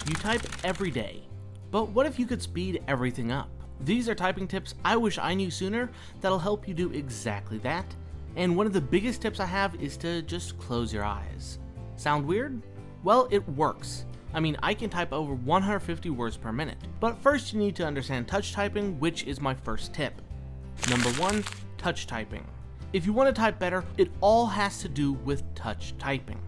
You type every day, but what if you could speed everything up? These are typing tips I wish I knew sooner that'll help you do exactly that, and one of the biggest tips I have is to just close your eyes. Sound weird? Well, it works. I mean, I can type over 150 words per minute, but first you need to understand touch typing, which is my first tip. Number 1, touch typing. If you want to type better, it all has to do with touch typing.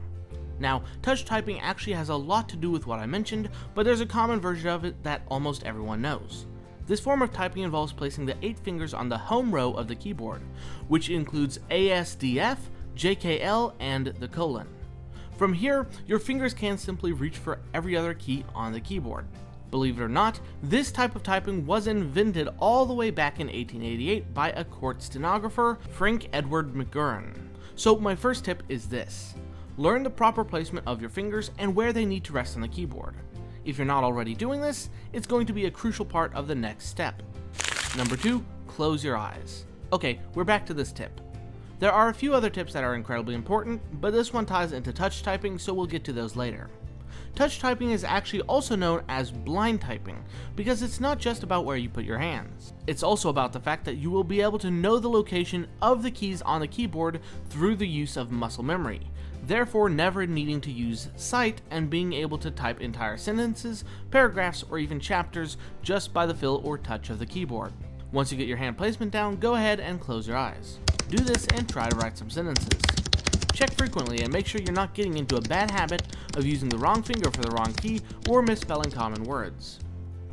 Now, touch typing actually has a lot to do with what I mentioned, but there's a common version of it that almost everyone knows. This form of typing involves placing the 8 fingers on the home row of the keyboard, which includes ASDF, JKL, and the colon. From here, your fingers can simply reach for every other key on the keyboard. Believe it or not, this type of typing was invented all the way back in 1888 by a court stenographer, Frank Edward McGurran. So my first tip is this. Learn the proper placement of your fingers and where they need to rest on the keyboard. If you're not already doing this, it's going to be a crucial part of the next step. Number 2, close your eyes. Okay, we're back to this tip. There are a few other tips that are incredibly important, but this one ties into touch typing, so we'll get to those later. Touch typing is actually also known as blind typing, because it's not just about where you put your hands. It's also about the fact that you will be able to know the location of the keys on the keyboard through the use of muscle memory, therefore never needing to use sight and being able to type entire sentences, paragraphs, or even chapters just by the feel or touch of the keyboard. Once you get your hand placement down, go ahead and close your eyes. Do this and try to write some sentences. Check frequently and make sure you're not getting into a bad habit of using the wrong finger for the wrong key or misspelling common words.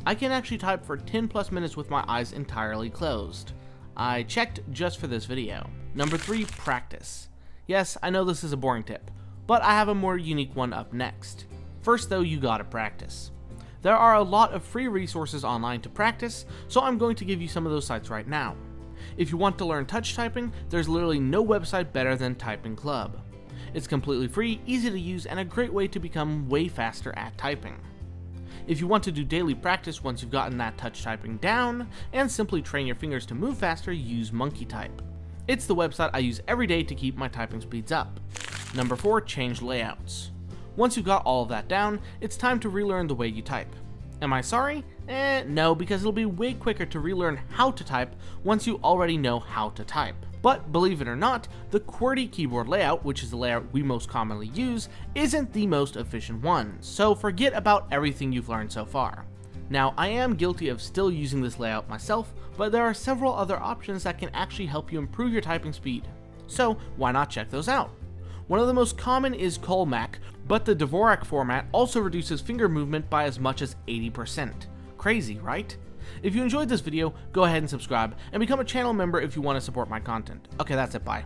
I can actually type for 10 plus minutes with my eyes entirely closed. I checked just for this video. Number 3, practice. Yes, I know this is a boring tip, but I have a more unique one up next. First though, you gotta practice. There are a lot of free resources online to practice, so I'm going to give you some of those sites right now. If you want to learn touch typing, there's literally no website better than Typing Club. It's completely free, easy to use, and a great way to become way faster at typing. If you want to do daily practice once you've gotten that touch typing down, and simply train your fingers to move faster, use Monkey Type. It's the website I use every day to keep my typing speeds up. Number 4, change layouts. Once you've got all of that down, it's time to relearn the way you type. Am I sorry? No, because it'll be way quicker to relearn how to type once you already know how to type. But believe it or not, the QWERTY keyboard layout, which is the layout we most commonly use, isn't the most efficient one, so forget about everything you've learned so far. Now, I am guilty of still using this layout myself, but there are several other options that can actually help you improve your typing speed. So why not check those out? One of the most common is Colmac, but the Dvorak format also reduces finger movement by as much as 80%. Crazy, right? If you enjoyed this video, go ahead and subscribe, and become a channel member if you want to support my content. Okay, that's it, bye.